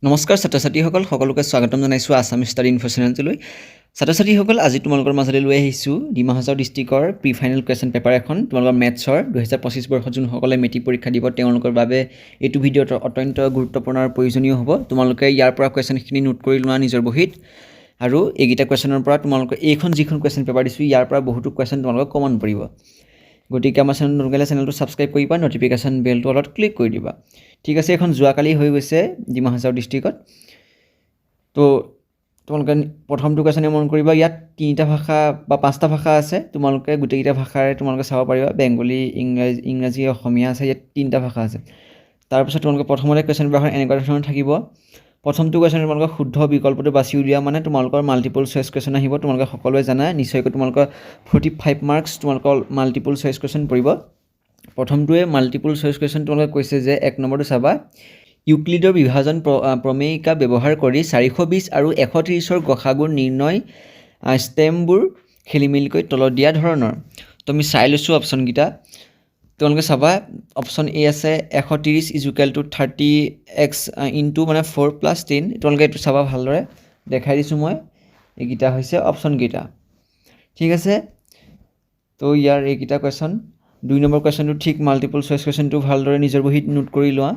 নমস্কাৰ ছাত্ৰ-ছাত্ৰীসকল সকলোকে স্বাগতম জনাইছোঁ আছাম ষ্টাডি ইনফো চেনেলটোলৈ। ছাত্ৰ-ছাত্ৰীসকল আজি তোমালোকৰ মাজলৈ লৈ আহিছোঁ ডিমা হাছাও ডিষ্ট্ৰিক্টৰ প্ৰি ফাইনেল কুৱেশ্যন পেপাৰ এখন তোমালোকৰ মেথছৰ 2025 বৰ্ষত যোনসকলে মেট্ৰিক পৰীক্ষা দিব তেওঁলোকৰ বাবে এইটো ভিডিঅ'টো অত্যন্ত গুৰুত্বপূৰ্ণ আৰু প্ৰয়োজনীয় হ'ব। তোমালোকে ইয়াৰ পৰা কুৱেশ্যনখিনি নোট কৰি লোৱা নিজৰ বহীত আৰু এইকেইটা কুৱেশ্যনৰ পৰা তোমালোকে এইখন যিখন কুৱেশ্যন পেপাৰ দিছোঁ ইয়াৰ পৰা বহুতো কুৱেশ্যন তোমালোকক কমন পৰিব। গতিকে আমাৰ চেনেল নতুনকৈ চেনেলটো ছাবস্ক্ৰাইব কৰিবা, নটিফিকেশ্যন বেলটো অলপ ক্লিক কৰি দিবা। ঠিক আছে, এখন যোৱাকালি হৈ গৈছে ডিমা হাছাও ডিষ্ট্ৰিক্টত। তো তোমালোকে প্ৰথমটো কুৱেশ্যনে মন কৰিবা, ইয়াত 3টা ভাষা বা 5টা ভাষা আছে। তোমালোকে গোটেইকেইটা ভাষাৰে তোমালোকে চাব পাৰিবা, বেংগলী, ইংৰাজী, অসমীয়া আছে, ইয়াত 3টা ভাষা আছে। তাৰপিছত তোমালোকে প্ৰথমতে কুৱেশ্যন পেপাৰখন এনেকুৱা ধৰণৰ থাকিব। প্ৰথমটো কুৱেশ্যন তোমালোকে শুদ্ধ বিকল্পটো বাছি উলিওৱা মানে তোমালোকৰ মাল্টিপল চইচ কুৱেশ্যন আহিব। তোমালোকে সকলোৱে জানা নিশ্চয়কৈ তোমালোকৰ 45 মাৰ্কছ তোমালোকৰ মাল্টিপল চইচ কুৱেশ্যন পৰিব। প্ৰথমটোৱে মাল্টিপল চইচ কুৱেশ্যন তোমালোকে কৈছে যে 1 নম্বৰটো চাবা, ইউক্লিডৰ বিভাজন প্ৰমেয়িকা ব্যৱহাৰ কৰি 420 আৰু 130ৰ গসাগুৰ নিৰ্ণয় ষ্টেমবোৰ খেলিমেলিকৈ তলত দিয়া ধৰণৰ। তো আমি চাই লৈছোঁ অপশ্যনকেইটা। তোমালোকে চাবা অপশ্যন এ আছে 130 = 30x ইনটু মানে 4 + 10। তোমালোকে এইটো চাবা ভালদৰে, দেখাই দিছোঁ মই। এইকেইটা হৈছে অপশ্যনকেইটা। ঠিক আছে, তো ইয়াৰ এইকেইটা কুৱেশ্যন। 2 নম্বৰ কুৱেশ্যনটো ঠিক মাল্টিপল চইচ কুৱেশ্যনটো ভালদৰে নিজৰ বহীত নোট কৰি লোৱা।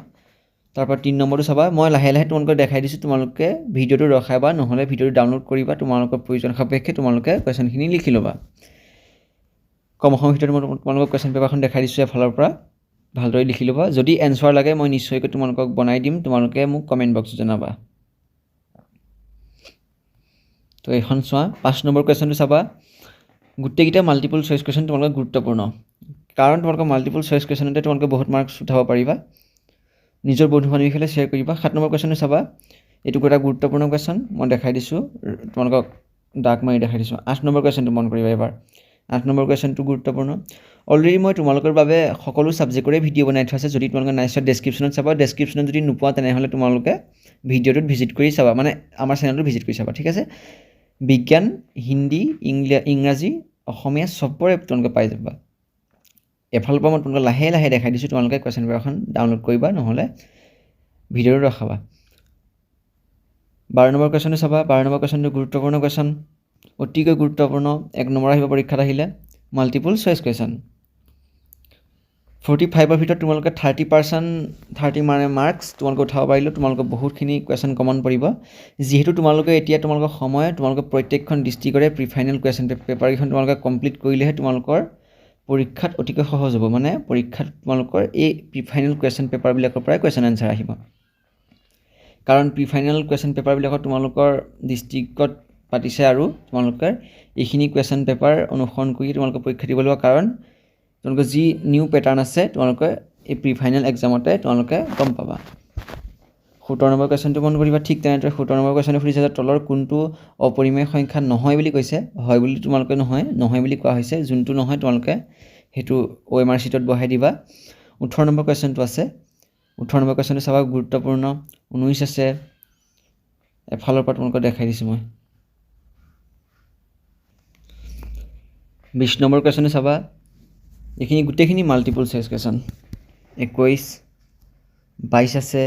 তাৰপৰা 3 নম্বৰটো চাবা, মই লাহে লাহে তোমালোকক দেখাই দিছোঁ, তোমালোকে ভিডিঅ'টো ৰখাবা, নহ'লে ভিডিঅ'টো ডাউনলোড কৰিবা, তোমালোকৰ প্ৰয়োজন সাপেক্ষে তোমালোকে কুৱেশ্যনখিনি লিখি ল'বা। কম সময়ৰ ভিতৰত মই তোমালোকক কুৱেশ্যন পেপাৰখন দেখাই দিছোঁ এফালৰ পৰা, ভালদৰে লিখি ল'বা। যদি এনচাৰ লাগে মই নিশ্চয়কৈ তোমালোকক বনাই দিম, তোমালোকে মোক কমেণ্ট বক্সত জনাবা। তো এইখন চোৱা, 5 নম্বৰ কুৱেশ্যনটো চাবা, গোটেইকেইটা মাল্টিপল চইচ কুৱেশ্যন তোমালোকৰ গুৰুত্বপূৰ্ণ, কাৰণ তোমালোকৰ মাল্টিপল চইচ কুৱেশ্যনতে তোমালোকে বহুত মাৰ্কছ উঠাব পাৰিবা। নিজৰ বন্ধু বান্ধৱীসকলে শ্বেয়াৰ কৰিবা। 7 নম্বৰ কুৱেশ্যনটো চাবা, এইটো এটা গুৰুত্বপূৰ্ণ কুৱেশ্যন, মই দেখাই দিছোঁ, তোমালোকক ডাক মাৰি দেখাই দিছোঁ। 8 নম্বৰ কুৱেশ্যনটো মন কৰিবা এবাৰ। 8 নম্বৰ কুৱেশ্যনটো গুৰুত্বপূৰ্ণ। অলৰেডি মই তোমালোকৰ বাবে সকলো ছাবজেক্টৰে ভিডিঅ' বনাই থোৱা আছে, যদি তোমালোকে নাই চোৱা ডেছক্ৰিপশ্যনত চাবা। ডেছক্ৰিপশ্যনত যদি নোপোৱা তেনেহ'লে তোমালোকে ভিডিঅ'টোত ভিজিট কৰি চাবা, মানে আমাৰ চেনেলটো ভিজিট কৰি চাবা। ঠিক আছে, বিজ্ঞান, হিন্দী, ইংৰাজী, অসমীয়া চবৰে তোমালোকে পাই যাবা। এফালৰ পৰা মই তোমালোকে লাহে লাহে দেখাই দিছোঁ, তোমালোকে কুৱেশ্যন পেপাৰখন ডাউনলোড কৰিবা, নহ'লে ভিডিঅ'টো ৰখাবা। 12 নম্বৰ কুৱেশ্যনটো চাবা। 12 নম্বৰ কুৱেশ্যনটো গুৰুত্বপূৰ্ণ কুৱেশ্যন, অতিকৈ গুৰুত্বপূৰ্ণ, 1 নম্বৰ আহিব পৰীক্ষাত আহিলে, মাল্টিপল চইচ কুৱেশ্যন। 45ৰ ভিতৰত তোমালোকে 30% মাৰ্কছ তোমালোকে উঠাব পাৰিলেও তোমালোকে বহুতখিনি কুৱেশ্যন কমন পৰিব। যিহেতু তোমালোকে এতিয়া তোমালোকৰ সময়, তোমালোকে প্ৰত্যেকখন ডিষ্ট্ৰিক্টৰে প্ৰি ফাইনেল কুৱেশ্যন পেপাৰকেইখন তোমালোকে কমপ্লিট কৰিলেহে তোমালোকৰ পৰীক্ষাত অতিকৈ সহজ হ'ব। মানে পৰীক্ষাত তোমালোকৰ এই প্ৰি ফাইনেল কুৱেশ্যন পেপাৰবিলাকৰ পৰাই কুৱেশ্যন এনচাৰ আহিব, কাৰণ প্ৰি ফাইনেল কুৱেশ্যন পেপাৰবিলাকত তোমালোকৰ ডিষ্ট্ৰিক্টত পাতিছে আৰু তোমালোকে এইখিনি কুৱেশ্যন পেপাৰ অনুসৰণ কৰি তোমালোকে পৰীক্ষা দিব লাগিব, কাৰণ তোমালোকৰ যি নিউ পেটাৰ্ণ আছে তোমালোকে এই প্ৰি ফাইনেল এক্সামতে তোমালোকে গম পাবা। 17 নম্বৰ কুৱেশ্যনটো মন কৰিবা। ঠিক তেনেদৰে 17 নম্বৰ কুৱেশ্যনে সুধিছে যে তলৰ কোনটো অপৰিমেয় সংখ্যা নহয় বুলি কৈছে। হয় বুলি তোমালোকে নহয় বুলি কোৱা হৈছে, যোনটো নহয় তোমালোকে সেইটো OMR শ্বীটত বহাই দিবা। 18 নম্বৰ কুৱেশ্যনটো আছে, 18 নম্বৰ কুৱেশ্যনটো চাবা, গুৰুত্বপূৰ্ণ। 19 আছে, এফালৰ পৰা তোমালোকক দেখাই দিছোঁ মই। 20 নম্বৰ কুৱেশ্যনটো চাবা, এইখিনি গোটেইখিনি মাল্টিপল চইচ কুৱেশ্যন। 21, 22 আছে,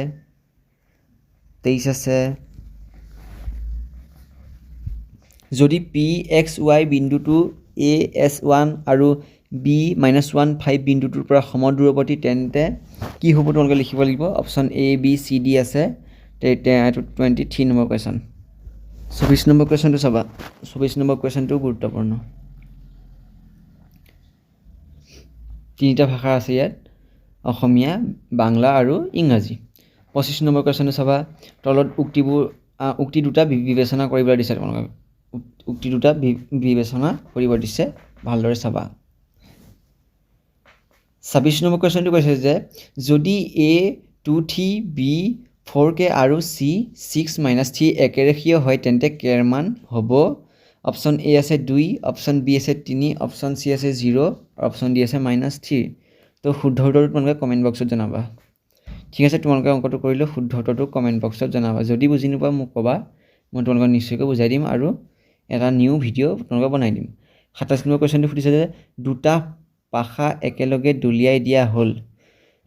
23 আছে। যদি PXY বিন্দুটো AS1 আৰু B-15 বিন্দুটোৰ পৰা সমদূৰৱৰ্তী তেন্তে কি হ'ব তোমালোকে লিখিব লাগিব। Option A, B, C, D আছে। এইটো 23 নম্বৰ কুৱেশ্যন। 24 নম্বৰ কুৱেশ্যনটো চাবা, 24 নম্বৰ কুৱেশ্যনটো গুৰুত্বপূৰ্ণ। 3টা ভাষা আছে ইয়াত, অসমীয়া, বাংলা আৰু ইংৰাজী। 25 নম্বৰ কুৱেশ্যনটো চাবা, তলত উক্তি দুটা বিবেচনা কৰিবলৈ দিছে, তোমালোকক উক্তি দুটা বিবেচনা কৰিব দিছে, ভালদৰে চাবা। 26 নম্বৰ কুৱেশ্যনটো কৈছে যে যদি A 2, B 4K আৰু C 6 - 3 একেৰেখীয় হয় তেন্তে K ৰ মান হ'ব। অপশ্যন A আছে 2, অপশ্যন B আছে 3, অপশ্যন C আছে 0, অপশ্যন D আছে -3। তো শুদ্ধ উত্তৰটো তোমালোকে কমেণ্ট বক্সত জনাবা। ঠিক আছে, তোমালোকে অংকটো কৰিলেও শুদ্ধ উত্তৰটো কমেণ্ট বক্সত জনাবা। যদি বুজি নোপোৱা মোক ক'বা, মই তোমালোকক নিশ্চয়কৈ বুজাই দিম আৰু এটা নিউ ভিডিঅ' তোমালোকক বনাই দিম। 27 নম্বৰ কুৱেশ্যনটো সুধিছে যে দুটা পাশা একেলগে দলিয়াই দিয়া হ'ল,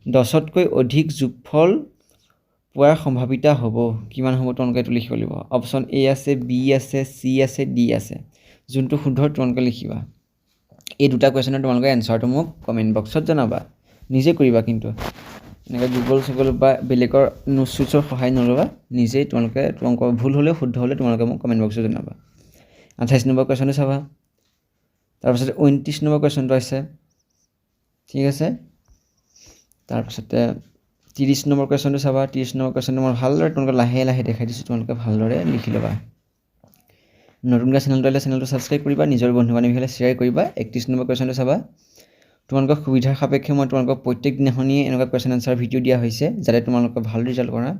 10তকৈ অধিক যোগফল পোৱাৰ সম্ভাৱিতা হ'ব কিমান হ'ব তোমালোকে এইটো লিখিব লাগিব অপশ্যন এ আছে বি আছে চি আছে ডি আছে যোনটো শুদ্ধ তোমালোকে লিখিবা এই দুটা কুৱেশ্যনৰ তোমালোকে এনচাৰটো মোক কমেণ্ট বক্সত জনাবা নিজে কৰিবা কিন্তু এনেকৈ গুগল বা বেলেগৰ নোটছ চুটছৰ সহায় নল'বা নিজেই তোমালোকৰ ভুল হ'লেও শুদ্ধ হ'লে তোমালোকে মোক কমেণ্ট বক্সত জনাবা 28 নম্বৰ কুৱেশ্যনটো চাবা তাৰপিছতে 29 নম্বৰ কুৱেশ্যনটো আছে ঠিক আছে তাৰপিছতে 30 নম্বৰ কুৱেশ্যনটো চাবা 30 নম্বৰ কুৱেশ্যনটো মই ভালদৰে তোমালোকে লাহে লাহে দেখাই দিছোঁ তোমালোকে ভালদৰে লিখি ল'বা নতুনকৈ চেনেলটো আহিলে চেনেলটো ছাবস্ক্ৰাইব কৰিবা নিজৰ বন্ধু বান্ধৱীসকলে শ্বেয়াৰ কৰিবা 31 নম্বৰ কুৱেশ্যনটো চাবা তোমালোকৰ সুবিধাৰ সাপেক্ষে মই তোমালোকক প্ৰত্যেক দিনাখনিয়ে এনেকুৱা কুৱেশ্যন আনচাৰ ভিডিঅ' দিয়া হৈছে যাতে তোমালোকে ভাল ৰিজাল্ট কৰা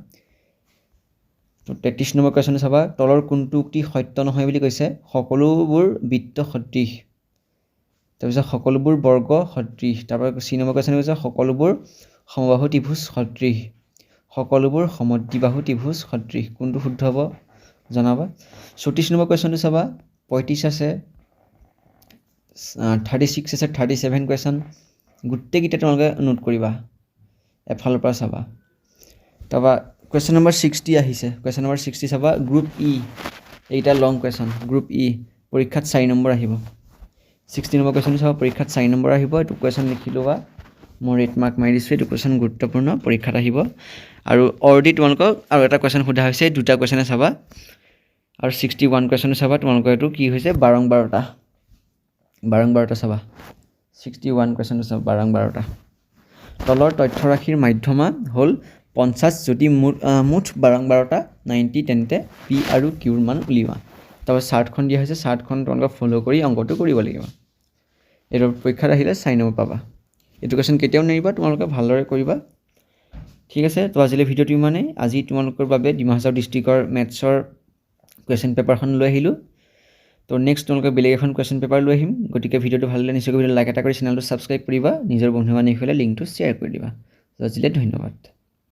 তো 33 নম্বৰ কুৱেশ্যনটো চাবা তলৰ কোনটো উক্তি সত্য নহয় বুলি কৈছে সকলোবোৰ বৃত্ত সদৃশ তাৰপিছত সকলোবোৰ বৰ্গ সদৃশ তাৰপৰা চি নম্বৰ কুৱেশ্যন কৈছে সকলোবোৰ সমবাহু ত্ৰিভুজ সদৃশ সকলোবোৰ সমদ্বিবাহু ত্ৰিভুজ সদৃশ কোনটো শুদ্ধ হ'ব জনাবা 34 নম্বৰ কুৱেশ্যনটো চাবা 35 আছে 36 আছে 37 কুৱেশ্যন গোটেইকেইটা তোমালোকে নোট কৰিবা এফালৰ পৰা চাবা তাৰপৰা কুৱেশ্যন নম্বৰ 60 আহিছে কুৱেশ্যন নম্বৰ 60 চাবা গ্ৰুপ ই এইটা লং কুৱেশ্যন গ্ৰুপ ই পৰীক্ষাত 4 নম্বৰ আহিব 60 নম্বৰ কুৱেশ্যনটো চাবা পৰীক্ষাত 4 নম্বৰ আহিব এইটো কুৱেশ্যন লিখি ল'বা মই ৰেড মাৰ্ক মাৰি দিছোঁ এইটো কুৱেশ্যন গুৰুত্বপূৰ্ণ পৰীক্ষাত আহিব আৰু অলৰেডি তোমালোকক আৰু এটা কুৱেশ্যন সোধা হৈছে দুটা কুৱেশ্যনে চাবা আৰু 61 কুৱেশ্যনটো চাবা তোমালোকৰ এইটো কি হৈছে 12টা চাবা 61 কুৱেশ্যনটো চাবা 12টা তলৰ তথ্যৰাশিৰ মাধ্যমা হ'ল 50 যদি মুঠ 12টা 90 তেন্তে পি আৰু কিউৰ মান উলিওৱা তাৰপৰা চাৰ্টখন দিয়া হৈছে চাৰ্টখন তোমালোকে ফ'ল' কৰি অংকটো কৰিব লাগিব এইটো পৰীক্ষাত আহিলে 4 নম্বৰ পাবা এইটো কুৱেশ্যন কেতিয়াও নেৰিবা তোমালোকে ভালদৰে কৰিবা ঠিক আছে তো আজিলৈ ভিডিঅ'টো ইমানেই আজি তোমালোকৰ বাবে ডিমা হাছাও ডিষ্ট্ৰিক্টৰ মেথছৰ কুৱেশ্যন পেপাৰখন লৈ আহিলোঁ তো নেক্সট তোমালোকে বেলেগ এখন কুৱেশ্যন পেপাৰ লৈ আহিম গতিকে ভিডিঅ'টো ভাল লাগিলে নিশ্চয়কৈ লাইক এটা কৰি চেনেলটো ছাবস্ক্ৰাইব কৰিবা নিজৰ বন্ধু বান্ধৱীসকলে লিংকটো শ্বেয়াৰ কৰি দিবা আজিলৈ ধন্যবাদ